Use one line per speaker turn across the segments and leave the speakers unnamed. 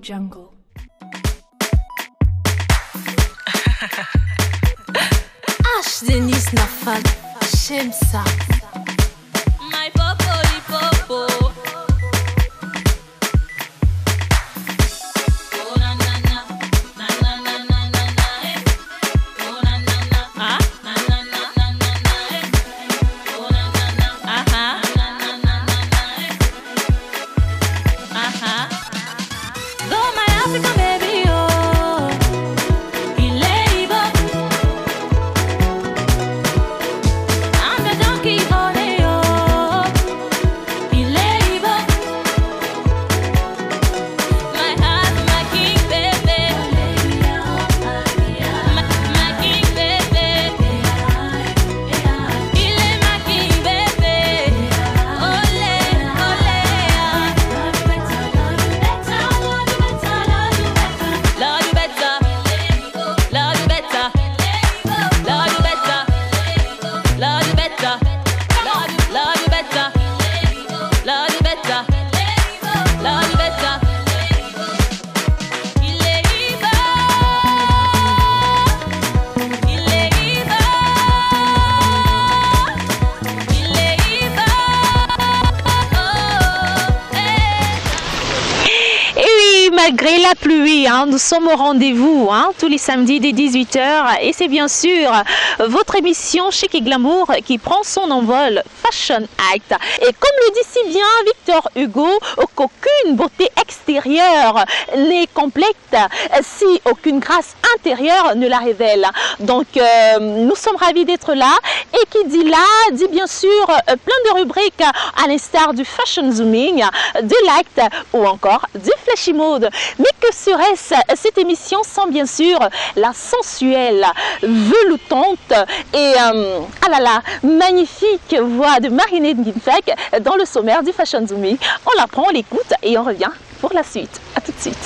Jungle.
H. Denis Nafal, j'aime ça.
My popoli popo. Oh na na na, na na na na na na. Oh na na na, ah, na na na na na na. Oh na na na, aha, na na na na na. Aha. Go my African baby, oh, il est beau. I'm the donkey, oh, oh, il est beau. My heart, my king, baby. My king, baby. Il est ma king, baby. Olé, olé. Love you better, love you better, love you better, love you better, love you better, love you better, love you better. Il est beau, il est beau, il est beau.
Et oui, malgré la pluie, nous sommes au rendez-vous tous les samedis dès 18h. Et c'est bien sûr votre émission Chic et Glamour qui prend son envol, Fashion Act. Et comme le dit si bien Victor Hugo, qu'aucune beauté extérieure n'est complète si aucune grâce intérieure ne la révèle. Donc nous sommes ravis d'être là. Et qui dit là, dit bien sûr plein de rubriques à l'instar du Fashion Zooming, de l'Act ou encore du Flashy Mode. Mais que serait-ce cette émission sans bien sûr la sensuelle, veloutante et ah là là, magnifique voix de Marinette Guinfek dans le sommaire du Fashion Zooming. On la prend, on l'écoute et on revient pour la suite. A tout de suite.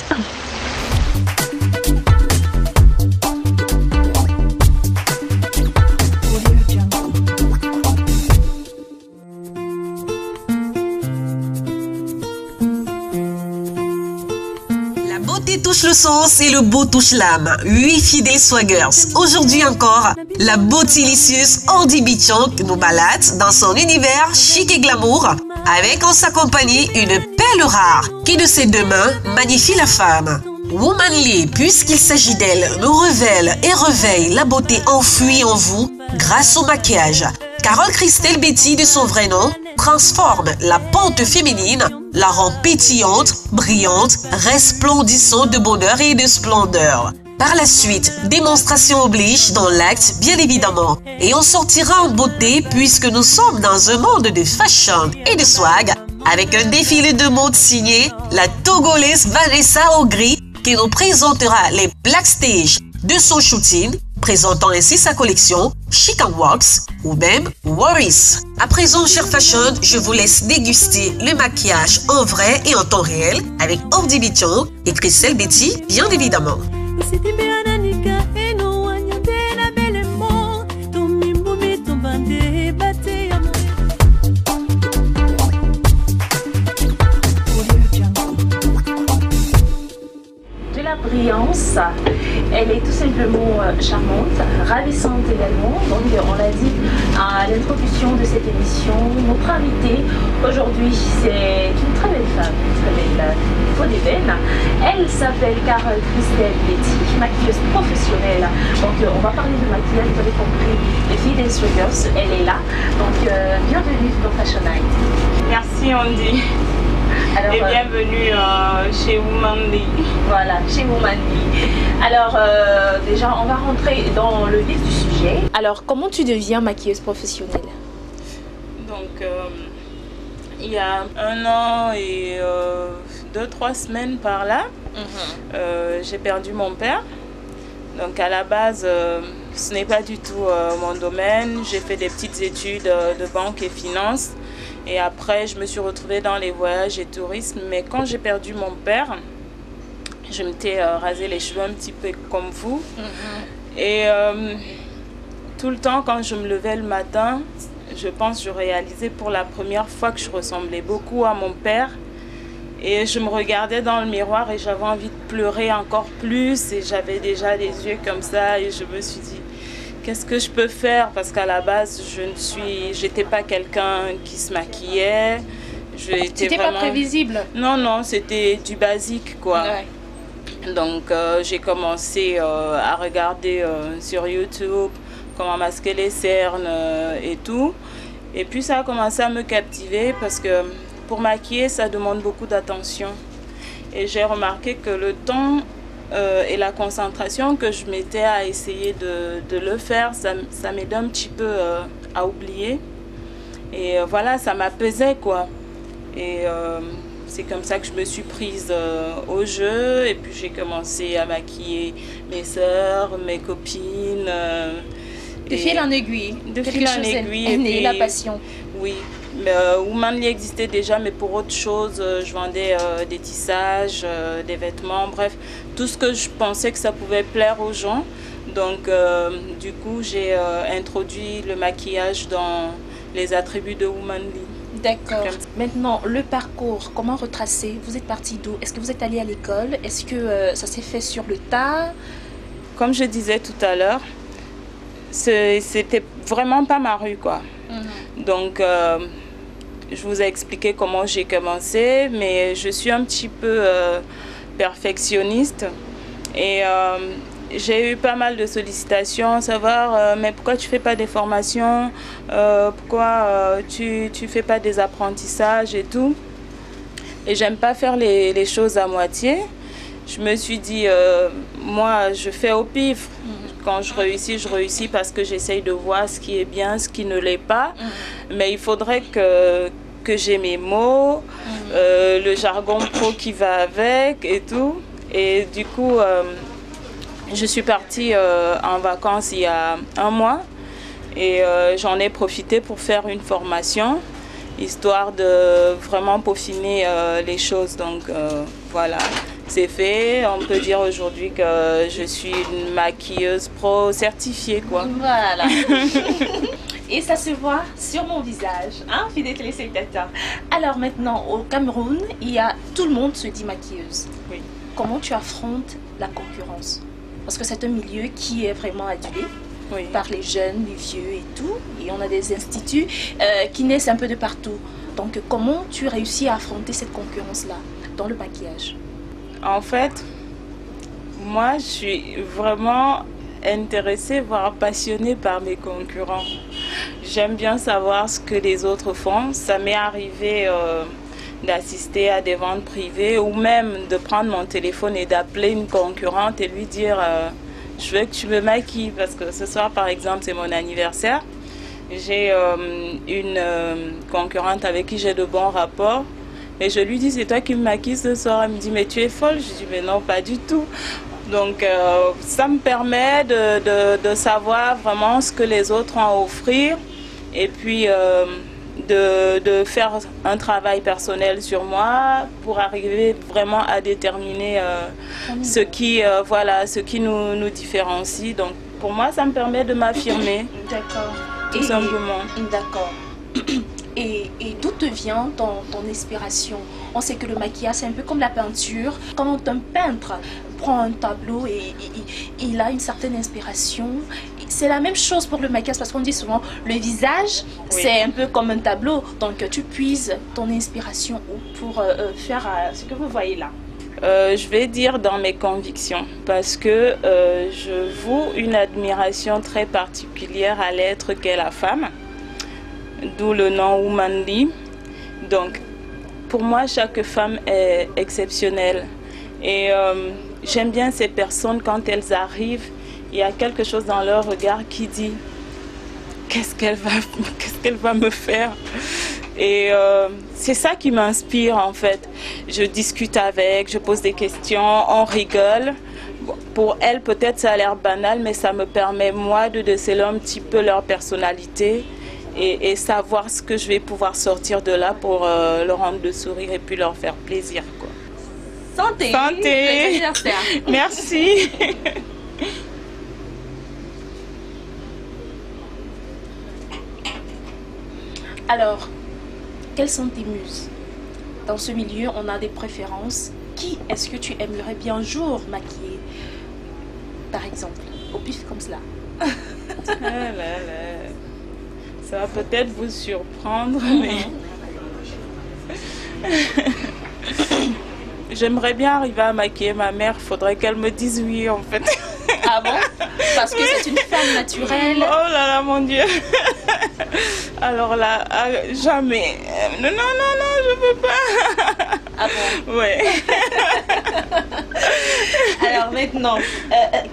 La beauté touche le sens et le beau touche l'âme. 8 fidèles swaggers. Aujourd'hui encore, la beautilicieuse Ordi Bichon nous balade dans son univers chic et glamour avec en sa compagnie une perle rare qui de ses deux mains magnifie la femme. Womanly, puisqu'il s'agit d'elle, nous révèle et réveille la beauté enfouie en vous grâce au maquillage. Carole Christelle Betty de son vrai nom transforme la pente féminine, la rend pétillante, brillante, resplendissante de bonheur et de splendeur. Par la suite, démonstration oblige dans l'acte, bien évidemment. Et on sortira en beauté puisque nous sommes dans un monde de fashion et de swag avec un défilé de mode signé la Togolaise Vanessa Augry qui nous présentera les Black Stage de son shooting, présentant ainsi sa collection Chic and Wax ou même Worries. À présent, chère fashion, je vous laisse déguster le maquillage en vrai et en temps réel avec Ordi Bichon et Christelle Betty, bien évidemment.
De la brillance, elle est tout simplement charmante, ravissante également. Donc on l'a dit à l'introduction de cette émission, notre invitée aujourd'hui c'est une très belle femme, très belle, il faut des veines. Elle s'appelle Carole Christelle Betty, maquilleuse professionnelle. Donc on va parler de maquillage, vous avez compris, les filles des swaggers, elle est là. Donc bienvenue dans Fashion Night.
Merci Andy.
Alors,
et bienvenue chez Womanly.
Voilà, chez Womanly. Alors, déjà, on va rentrer dans le vif du sujet. Alors, comment tu deviens maquilleuse professionnelle?
Donc, il y a 1 an et 2-3 semaines par là, j'ai perdu mon père. Donc, à la base, ce n'est pas du tout mon domaine. J'ai fait des petites études de banque et finance. Et après, je me suis retrouvée dans les voyages et tourisme. Mais quand j'ai perdu mon père, je m'étais rasé les cheveux un petit peu comme vous. Et tout le temps, quand je me levais le matin, je pense que je réalisais pour la première fois que je ressemblais beaucoup à mon père. Et je me regardais dans le miroir et j'avais envie de pleurer encore plus. Et j'avais déjà les yeux comme ça. Et je me suis dit, qu'est-ce que je peux faire? Parce qu'à la base, j'étais pas quelqu'un qui se maquillait.
C'était pas prévisible?
Non, non, c'était du basique, quoi.
Ouais.
Donc, j'ai commencé à regarder sur YouTube comment masquer les cernes et tout. Et puis, ça a commencé à me captiver parce que pour maquiller, ça demande beaucoup d'attention. Et j'ai remarqué que le temps et la concentration que je mettais à essayer de le faire, ça m'aidait un petit peu à oublier. Et voilà, ça m'apaisait, quoi. Et c'est comme ça que je me suis prise au jeu. Et puis j'ai commencé à maquiller mes sœurs, mes copines.
De fil en aiguille.
De fil en aiguille.
Et puis, la passion.
Oui. Womanly existait déjà, mais pour autre chose, je vendais des tissages, des vêtements, bref, tout ce que je pensais que ça pouvait plaire aux gens. Donc, du coup, j'ai introduit le maquillage dans les attributs de Womanly.
D'accord. Maintenant, le parcours, comment retracer? Vous êtes parti d'où? Est-ce que vous êtes allé à l'école? Est-ce que ça s'est fait sur le tas?
Comme je disais tout à l'heure, c'était vraiment pas ma rue, quoi. Donc, je vous ai expliqué comment j'ai commencé, mais je suis un petit peu perfectionniste. Et j'ai eu pas mal de sollicitations, savoir mais pourquoi tu fais pas des formations, pourquoi tu fais pas des apprentissages et tout. Et j'aime pas faire les choses à moitié. Je me suis dit, moi je fais au pif. Quand je réussis parce que j'essaye de voir ce qui est bien, ce qui ne l'est pas. Mais il faudrait que j'ai mes mots, le jargon pro qui va avec et tout. Et du coup, je suis partie en vacances il y a un mois et j'en ai profité pour faire une formation, histoire de vraiment peaufiner les choses. Donc voilà, c'est fait. On peut dire aujourd'hui que je suis une maquilleuse pro certifiée, quoi.
Voilà. Et ça se voit sur mon visage, hein, fidèles téléspectateurs. Alors maintenant, au Cameroun, tout le monde se dit maquilleuse.
Oui.
Comment tu affrontes la concurrence? Parce que c'est un milieu qui est vraiment adulé.
Oui.
Par les jeunes, les vieux et tout. Et on a des instituts qui naissent un peu de partout. Donc comment tu réussis à affronter cette concurrence-là dans le maquillage?
En fait, moi je suis vraiment intéressée, voire passionnée par mes concurrents. J'aime bien savoir ce que les autres font. Ça m'est arrivé d'assister à des ventes privées ou même de prendre mon téléphone et d'appeler une concurrente et lui dire je veux que tu me maquilles parce que ce soir par exemple c'est mon anniversaire. J'ai une concurrente avec qui j'ai de bons rapports et je lui dis c'est toi qui me maquilles ce soir. Elle me dit mais tu es folle. Je dis mais non, pas du tout. Donc ça me permet de savoir vraiment ce que les autres ont à offrir et puis de faire un travail personnel sur moi pour arriver vraiment à déterminer ce qui nous différencie. Donc pour moi, ça me permet de m'affirmer.
D'accord.
Tout simplement.
D'accord. Et d'où te vient ton inspiration? On sait que le maquillage, c'est un peu comme la peinture. Quand un peintre prend un tableau et il a une certaine inspiration, c'est la même chose pour le maquillage parce qu'on dit souvent le visage, oui, c'est un peu comme un tableau. Donc tu puises ton inspiration pour faire ce que vous voyez là.
Je vais dire dans mes convictions parce que je voue une admiration très particulière à l'être qu'est la femme. D'où le nom Womanly. Donc, pour moi, chaque femme est exceptionnelle. Et j'aime bien ces personnes, quand elles arrivent, il y a quelque chose dans leur regard qui dit qu'est-ce qu'elle va me faire? Et c'est ça qui m'inspire en fait. Je discute avec, je pose des questions, on rigole. Bon, pour elles, peut-être ça a l'air banal, mais ça me permet moi de déceler un petit peu leur personnalité. Et savoir ce que je vais pouvoir sortir de là pour leur rendre le sourire et puis leur faire plaisir, quoi.
Santé!
Santé! Merci!
Alors, quelles sont tes muses dans ce milieu, on a des préférences. Qui est-ce que tu aimerais bien un jour maquiller, par exemple, au pif comme cela?
Ah là là. Ça va peut-être vous surprendre, mais j'aimerais bien arriver à maquiller ma mère. Faudrait qu'elle me dise oui, en fait.
Ah bon? Parce que c'est une femme naturelle.
Oh là là, mon Dieu. Alors là, jamais. Non, non, non, non, je veux pas.
Ah bon?
Ouais.
Alors maintenant,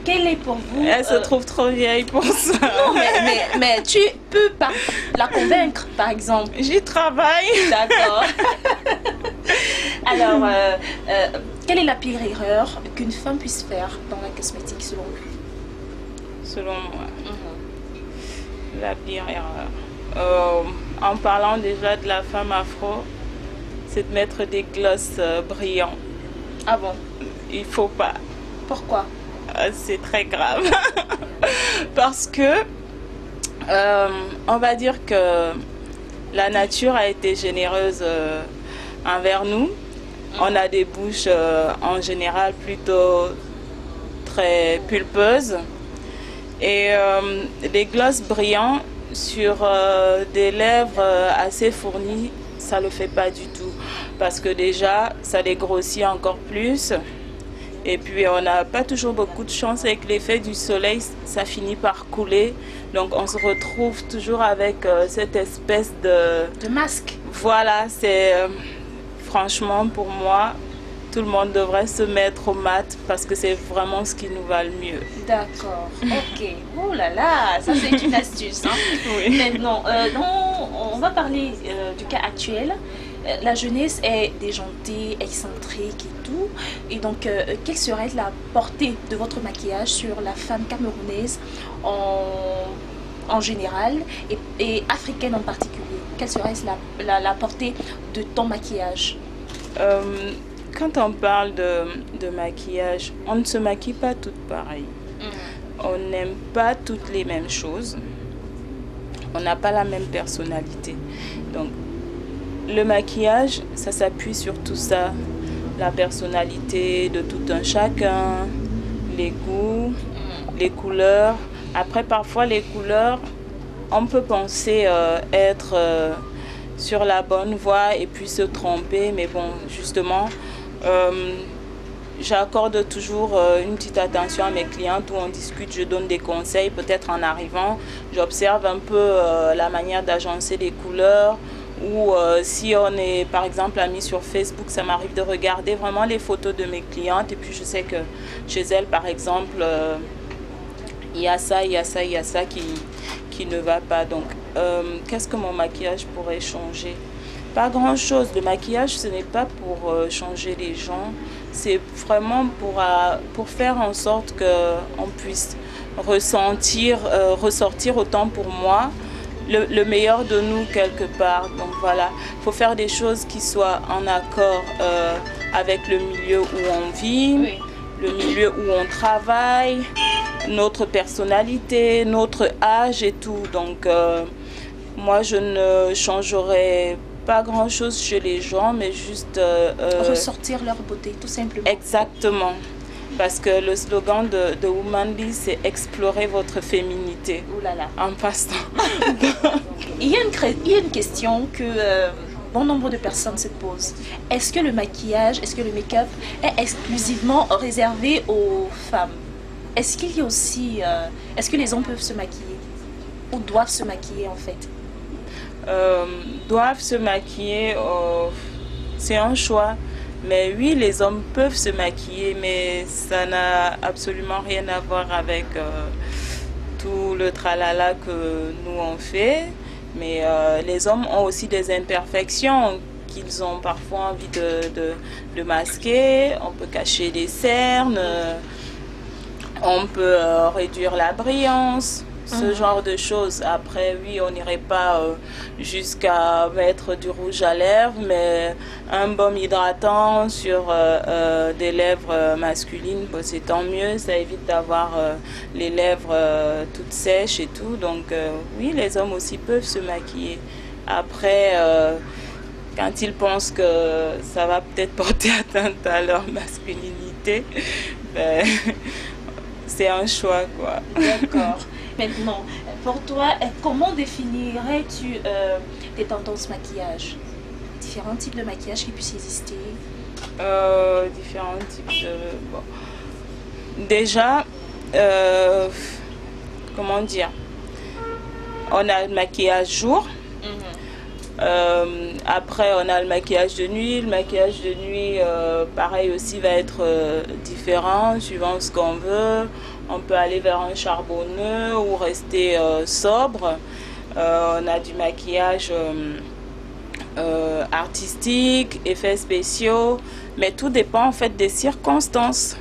quelle est pour vous...
Elle se trouve trop vieille pour ça.
Non, mais tu peux pas la convaincre, par exemple.
J'y travaille.
D'accord. Alors, quelle est la pire erreur qu'une femme puisse faire dans la cosmétique selon vous?
Selon moi, la pire erreur. En parlant déjà de la femme afro, c'est de mettre des gloss brillants.
Ah bon?
Il faut pas.
Pourquoi?
C'est très grave. Parce que on va dire que la nature a été généreuse envers nous. On a des bouches en général plutôt très pulpeuses. Et les glosses brillants sur des lèvres assez fournies, ça ne le fait pas du tout. Parce que déjà, ça les grossit encore plus. Et puis, on n'a pas toujours beaucoup de chance avec l'effet du soleil. Ça finit par couler. Donc, on se retrouve toujours avec cette espèce
de masque.
Voilà, c'est franchement pour moi, tout le monde devrait se mettre au mat parce que c'est vraiment ce qui nous va le mieux.
D'accord, ok. Oh là là, ça c'est une astuce. Hein.
Oui.
Maintenant, on va parler du cas actuel. La jeunesse est déjantée, excentrique et tout. Et donc, quelle serait la portée de votre maquillage sur la femme camerounaise en général et africaine en particulier? Quelle serait la portée de ton maquillage?
Quand on parle de maquillage, on ne se maquille pas toutes pareilles. On n'aime pas toutes les mêmes choses. On n'a pas la même personnalité. Donc, le maquillage, ça s'appuie sur tout ça. La personnalité de tout un chacun, les goûts, les couleurs. Après, parfois, les couleurs, on peut penser être sur la bonne voie et puis se tromper. Mais bon, justement, j'accorde toujours une petite attention à mes clientes où on discute, je donne des conseils. Peut-être en arrivant, j'observe un peu la manière d'agencer les couleurs. Ou si on est par exemple amis sur Facebook, ça m'arrive de regarder vraiment les photos de mes clientes. Et puis je sais que chez elles, par exemple, il y a ça, il y a ça, il y a ça qui ne va pas. Donc, qu'est-ce que mon maquillage pourrait changer? Pas grand-chose. Le maquillage, ce n'est pas pour changer les gens. C'est vraiment pour faire en sorte qu'on puisse ressortir autant pour moi le meilleur de nous quelque part. Donc voilà, il faut faire des choses qui soient en accord avec le milieu où on vit, oui, le milieu où on travaille, notre personnalité, notre âge et tout. Donc moi je ne changerai pas grand chose chez les gens, mais juste
ressortir leur beauté tout simplement.
Exactement. Parce que le slogan de Womanly, c'est explorer votre féminité.
Ouh là là.
En passe-temps.
Il y a une question que bon nombre de personnes se posent. Est-ce que le maquillage, est-ce que le make-up est exclusivement réservé aux femmes? Est-ce qu'il y a aussi... est-ce que les hommes peuvent se maquiller? Ou doivent se maquiller en fait?
Doivent se maquiller, c'est un choix. Mais oui, les hommes peuvent se maquiller, mais ça n'a absolument rien à voir avec tout le tralala que nous on fait. Mais les hommes ont aussi des imperfections qu'ils ont parfois envie de masquer. On peut cacher les cernes, on peut réduire la brillance. Ce genre de choses. Après, oui, on n'irait pas jusqu'à mettre du rouge à lèvres, mais un baume hydratant sur des lèvres masculines, c'est tant mieux. Ça évite d'avoir les lèvres toutes sèches et tout. Donc, oui, les hommes aussi peuvent se maquiller. Après, quand ils pensent que ça va peut-être porter atteinte à leur masculinité, ben, c'est un choix, quoi.
D'accord. Maintenant, pour toi, comment définirais-tu tes tendances maquillage? Différents types de maquillage qui puissent exister?
Différents types de... Bon. Déjà, comment dire? On a le maquillage jour. Après, on a le maquillage de nuit. Le maquillage de nuit, pareil aussi, va être différent suivant ce qu'on veut. On peut aller vers un charbonneux ou rester sobre. On a du maquillage artistique, effets spéciaux, mais tout dépend en fait des circonstances.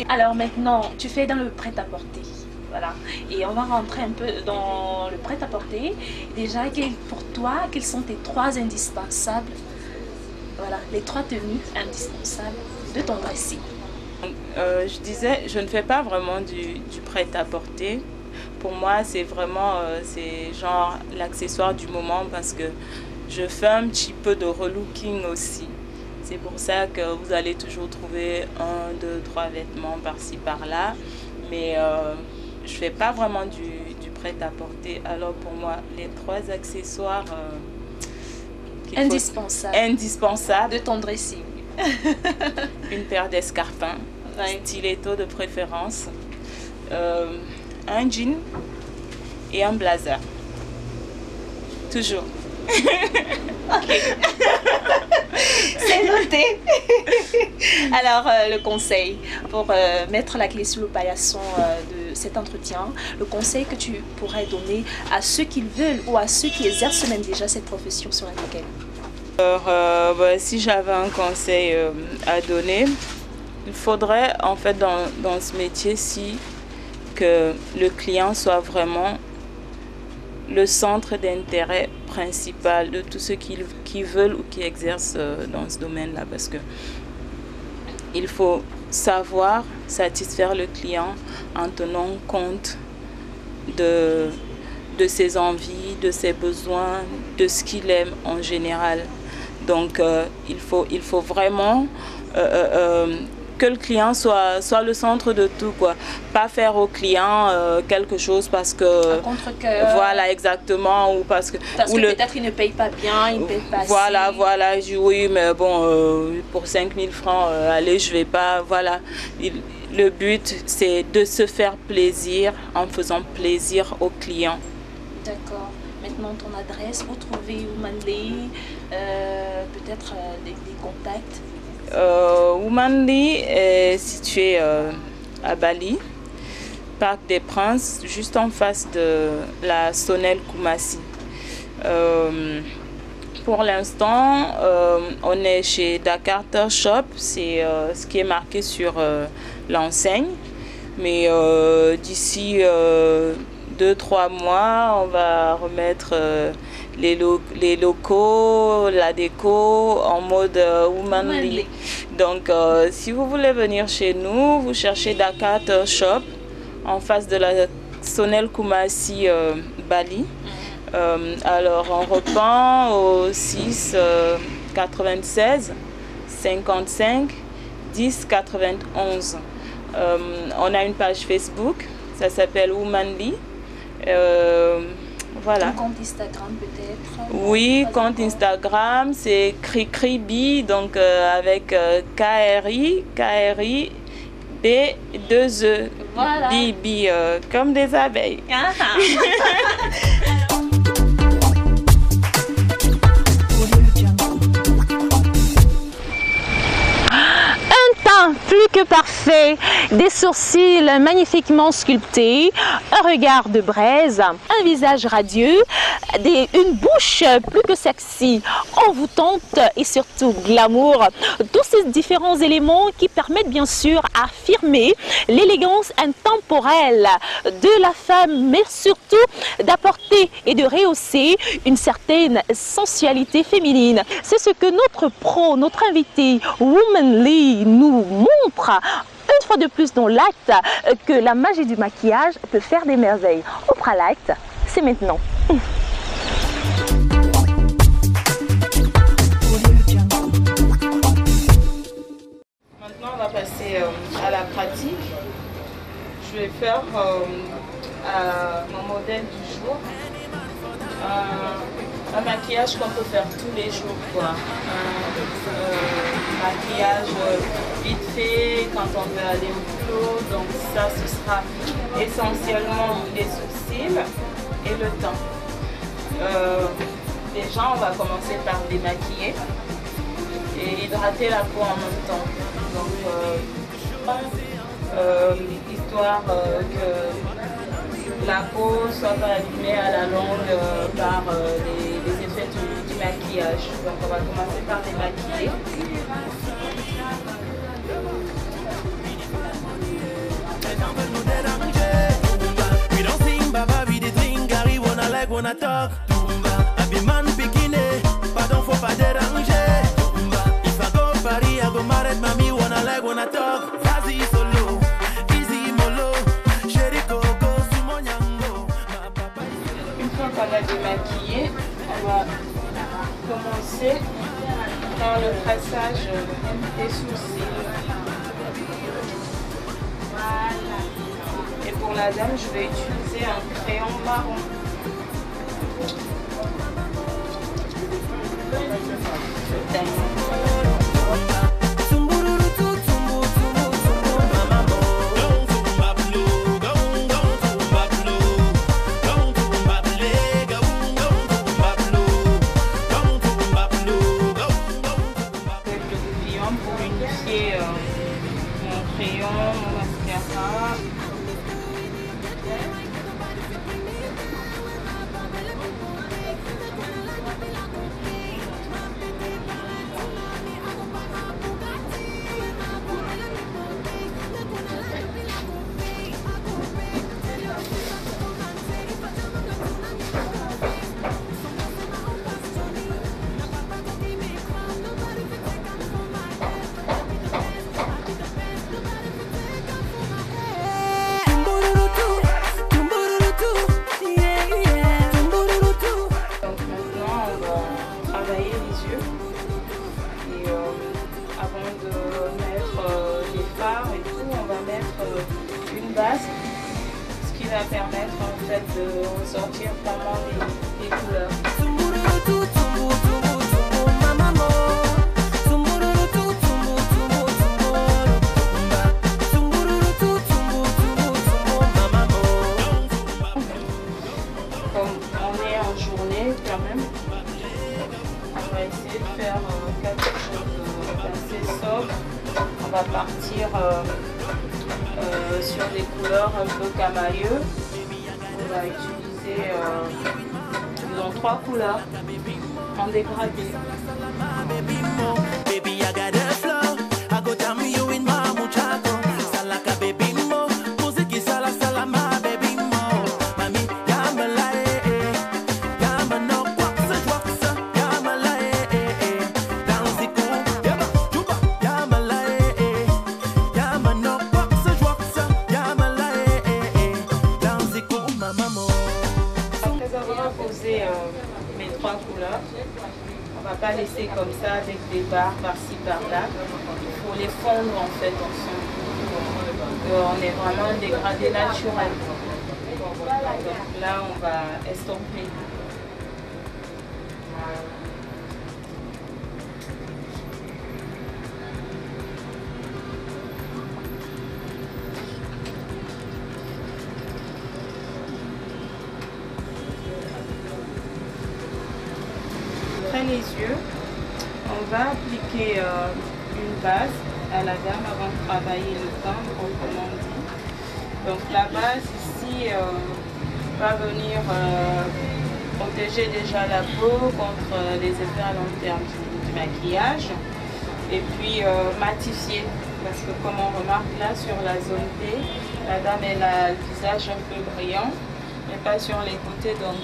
Alors maintenant, tu fais dans le prêt-à-porter. Voilà. Et on va rentrer un peu dans le prêt-à-porter. Déjà, pour toi, quels sont tes 3 indispensables? Voilà, les 3 tenues indispensables de ton dressing.
Je disais, je ne fais pas vraiment du prêt-à-porter. Pour moi, c'est vraiment c'est genre l'accessoire du moment parce que je fais un petit peu de relooking aussi. C'est pour ça que vous allez toujours trouver 1, 2, 3 vêtements par-ci, par-là. Mais je ne fais pas vraiment du prêt-à-porter. Alors pour moi, les 3 accessoires indispensables
de ton dressing.
Une paire d'escarpins, stiletto de préférence, un jean et un blazer. Toujours.
C'est noté. Alors, le conseil pour mettre la clé sous le paillasson de cet entretien, le conseil que tu pourrais donner à ceux qui veulent ou à ceux qui exercent même déjà cette profession serait lequel?
Alors, si j'avais un conseil à donner, il faudrait en fait dans ce métier-ci que le client soit vraiment le centre d'intérêt principal de tous ceux qui veulent ou qui exercent dans ce domaine-là, parce que il faut savoir satisfaire le client en tenant compte de ses envies, de ses besoins, de ce qu'il aime en général. Donc il faut vraiment que le client soit le centre de tout, quoi. Pas faire au client quelque chose parce que...
contre-cœur.
Voilà, exactement. Ou parce que
peut-être il ne paye pas bien, il ne paye pas
voilà,
assez.
Voilà. Je dis oui, mais bon, pour 5 000 francs, allez, je vais pas... Voilà. Le but, c'est de se faire plaisir en faisant plaisir au client.
D'accord. Maintenant, ton adresse, où trouver Womanly, peut-être des contacts.
Womanly est situé à Bali, Parc des Princes, juste en face de la Sonel Koumassi. Pour l'instant, on est chez Dakar Shop, c'est ce qui est marqué sur l'enseigne. Mais d'ici 2-3 mois, on va remettre les locaux, la déco en mode Womanly. Donc, si vous voulez venir chez nous, vous cherchez Dakar Shop en face de la Sonel Koumassi Bali. Alors, on reprend au 6 96 55 10 91. On a une page Facebook, ça s'appelle Womanly. Voilà.
Un compte Instagram peut-être?
Oui, compte Instagram, c'est Cricri, donc avec KRI, B2E.
Voilà.
Bibi, comme des abeilles.
Plus que parfait, des sourcils magnifiquement sculptés, un regard de braise, un visage radieux, une bouche plus que sexy, envoûtante et surtout glamour. Tous ces différents éléments qui permettent bien sûr d'affirmer l'élégance intemporelle de la femme, mais surtout d'apporter et de rehausser une certaine sensualité féminine. C'est ce que notre invité Womanly nous montre une fois de plus dans l'acte, que la magie du maquillage peut faire des merveilles. Oprah l'acte, c'est maintenant.
pratique. Je vais faire mon modèle du jour. Un maquillage qu'on peut faire tous les jours, quoi. Maquillage vite fait quand on veut aller au boulot. Donc ça, ce sera essentiellement les sourcils et le teint. Déjà, on va commencer par démaquiller et hydrater la peau en même temps. Donc, histoire que la peau soit pas abîmée à la longue par les effets du maquillage. Donc on va commencer par démaquiller. On a démaquillé, on va commencer dans le traçage des sourcils. Voilà. Et pour la dame, je vais utiliser un crayon marron. Ce qui va permettre en fait de ressortir vraiment les couleurs. Comme on est en journée quand même, on va essayer de faire quelque chose d'assez sobre. On va partir sur des couleurs un peu camailleux. On va utiliser disons 3 couleurs en dégradé. Mes 3 couleurs, on va pas laisser comme ça avec des barres par-ci par-là. Il faut les fondre en fait ensemble. On est vraiment un dégradé naturel. Donc là on va estomper. Après les yeux, on va appliquer une base à la gamme avant de travailler le teint, proprement dit. Donc la base ici va venir protéger déjà la peau contre les effets à long terme du maquillage et puis matifier, parce que comme on remarque là sur la zone T, la dame elle a le visage un peu brillant mais pas sur les côtés, donc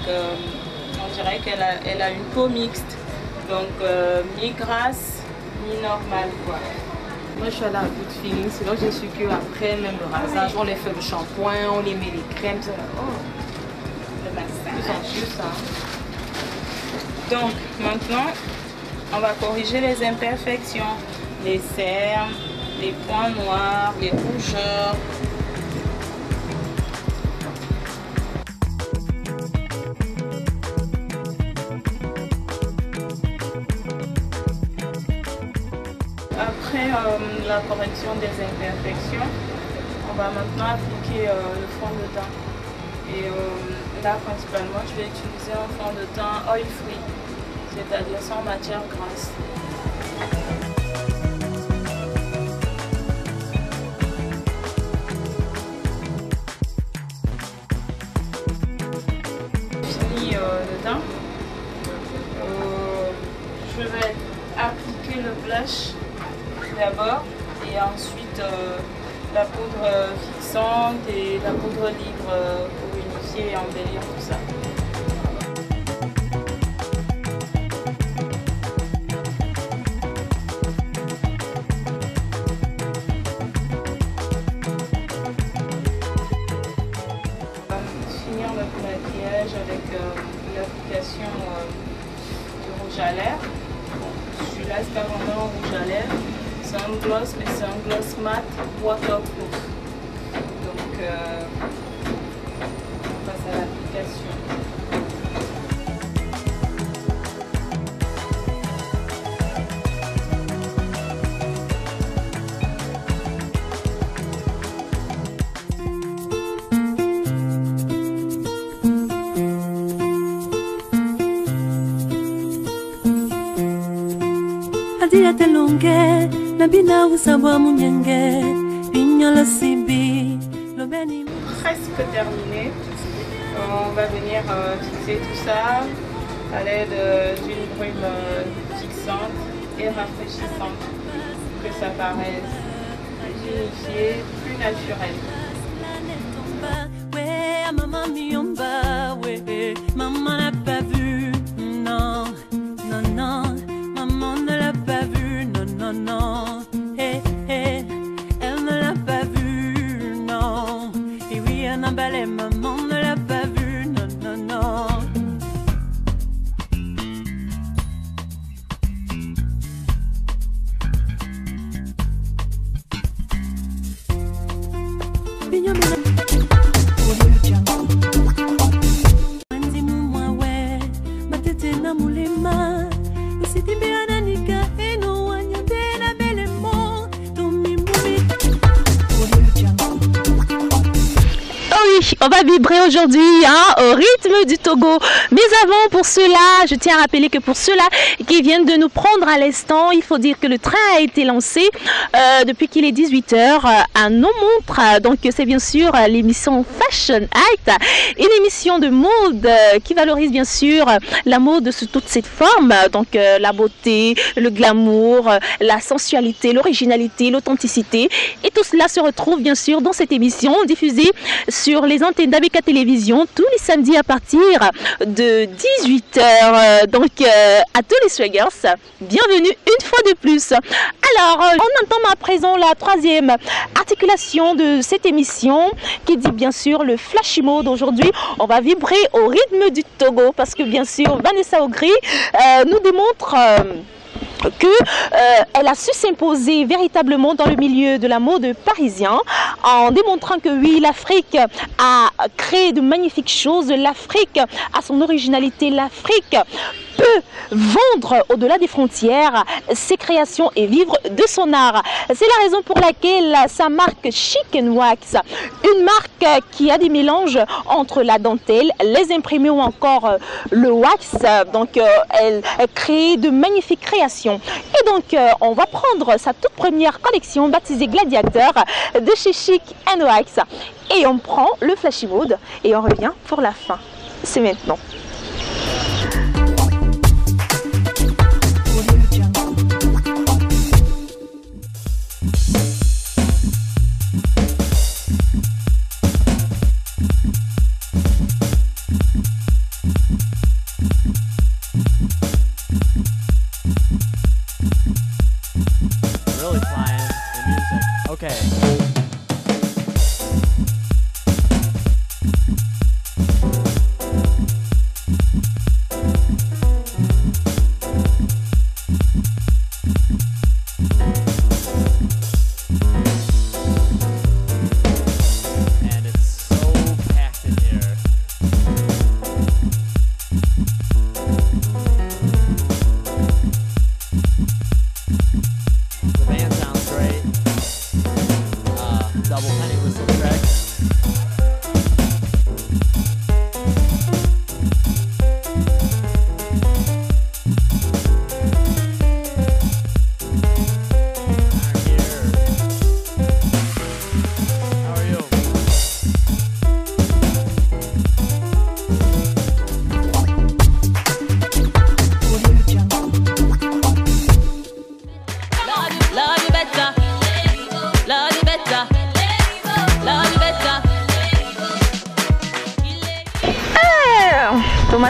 on dirait qu'elle a une peau mixte, donc mi-grasse, mi-normale quoi.
Moi je suis allée à coup de feeling, sinon j'ai su qu'après même le rasage, on les fait le shampoing, on les met les crèmes, ça,
Le massage.
plus en plus ça.
Donc maintenant, on va corriger les imperfections, les cernes, les points noirs, les rougeurs. Après la correction des imperfections, on va maintenant appliquer le fond de teint. Et là, principalement, je vais utiliser un fond de teint oil free, c'est-à-dire sans matière grasse. Fini le teint. Je vais appliquer le blush d'abord et ensuite la poudre fixante et la poudre libre pour unifier et embellir tout ça. Finir notre maquillage avec l'application de rouge à lèvres. Bon, celui-là c'est pas vraiment un rouge à lèvres. C'est un gloss, mais c'est un gloss mat waterproof. Donc, on passe à l'application.
Adia telonge Nabina usabwa munyenge Pignolo sibi Lobeni.
Presque terminé. On va venir fixer tout ça à l'aide d'une brume fixante et rafraîchissante pour que ça paraisse unifié, plus naturel.
Maman miomba, maman n'a pas vu, non, non, non, maman ne l'a pas vu, non, non, non, hey, hey, elle ne l'a pas vu, non, et oui, un emballé, maman ne l'a pas vu, non, non, non.
On va vibrer aujourd'hui au rythme du Togo. Mais avant, pour cela, je tiens à rappeler que pour ceux-là qui viennent de nous prendre à l'instant, il faut dire que le train a été lancé depuis qu'il est 18h à nos montres. Donc c'est bien sûr l'émission Fashion Act, une émission de mode qui valorise bien sûr la mode sous toutes ses formes. Donc la beauté, le glamour, la sensualité, l'originalité, l'authenticité. Et tout cela se retrouve bien sûr dans cette émission diffusée sur les antennes d'ABK Télévision tous les samedis à partir de 18h. Donc à tous les swaggers, bienvenue une fois de plus. Alors on entend à présent la troisième articulation de cette émission qui dit bien sûr le flashy mode. Aujourd'hui on va vibrer au rythme du Togo parce que bien sûr Vanessa Ogri nous démontre qu'elle a su s'imposer véritablement dans le milieu de la mode parisien en démontrant que oui, l'Afrique a créé de magnifiques choses, l'Afrique a son originalité, l'Afrique peut vendre au-delà des frontières ses créations et vivre de son art. C'est la raison pour laquelle sa marque Chic & Wax, une marque qui a des mélanges entre la dentelle, les imprimés ou encore le wax, donc elle crée de magnifiques créations. Et donc on va prendre sa toute première collection baptisée Gladiateur de chez Chic & Wax et on prend le flashy mode et on revient pour la fin. C'est maintenant.
Really flying the music. Okay.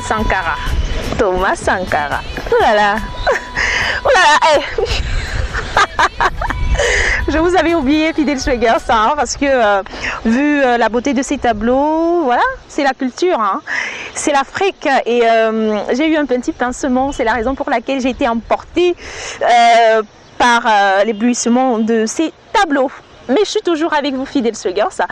Sankara. Thomas Sankara. Oh là là. Oh là là. Hey. Je vous avais oublié Fidèle Swaggers, hein, parce que vu la beauté de ces tableaux, voilà, c'est la culture, hein, c'est l'Afrique. Et j'ai eu un petit pincement, c'est la raison pour laquelle j'ai été emportée par l'éblouissement de ces tableaux. Mais je suis toujours avec vous, Fidèle Swaggers.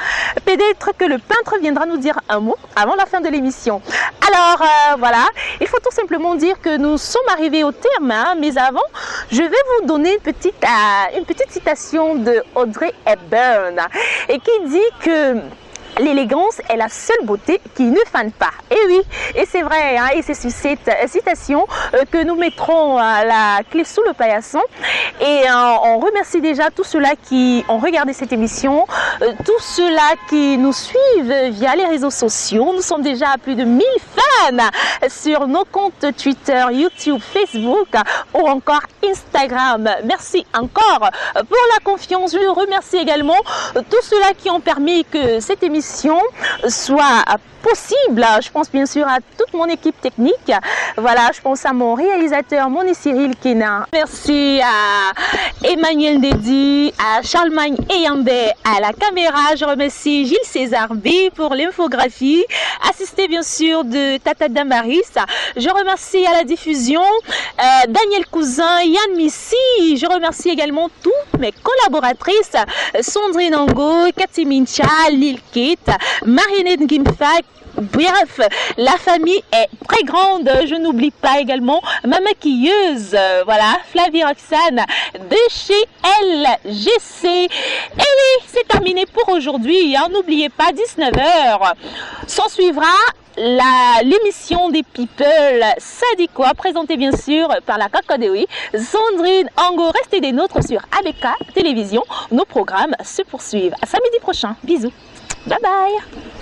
Peut-être que le peintre viendra nous dire un mot avant la fin de l'émission. Alors, voilà, il faut tout simplement dire que nous sommes arrivés au terme. Hein, mais avant, je vais vous donner une petite citation de Audrey Hepburn et qui dit que l'élégance est la seule beauté qui ne fane pas. Et oui, et c'est vrai, hein, et c'est sur cette citation que nous mettrons la clé sous le paillasson. Et on remercie déjà tous ceux-là qui ont regardé cette émission, tous ceux-là qui nous suivent via les réseaux sociaux. Nous sommes déjà à plus de 1000 fans sur nos comptes Twitter, YouTube, Facebook ou encore Instagram. Merci encore pour la confiance. Je remercie également tous ceux-là qui ont permis que cette émission soit possible. Je pense bien sûr à toute mon équipe technique. Voilà, je pense à mon réalisateur, Moni Cyril Kenan. Merci à Emmanuel Dedi, à Charlemagne Eyambé à la caméra. Je remercie Gilles César B pour l'infographie, assisté bien sûr de Tata Damaris. Je remercie à la diffusion Daniel Cousin, Yann Missy. Je remercie également toutes mes collaboratrices, Sandrine Ango, Cathy Mincha, Lil Kate, Marinette Gimfak. Bref, la famille est très grande. Je n'oublie pas également ma maquilleuse, voilà, Flavie Roxane de chez LGC. Et oui, c'est terminé pour aujourd'hui. Hein. N'oubliez pas, 19h, s'en suivra l'émission des People Sadikwa, présentée bien sûr par la Cacodéoui, Sandrine Ango. Restez des nôtres sur ABK Télévision. Nos programmes se poursuivent. À samedi prochain. Bisous. Bye bye.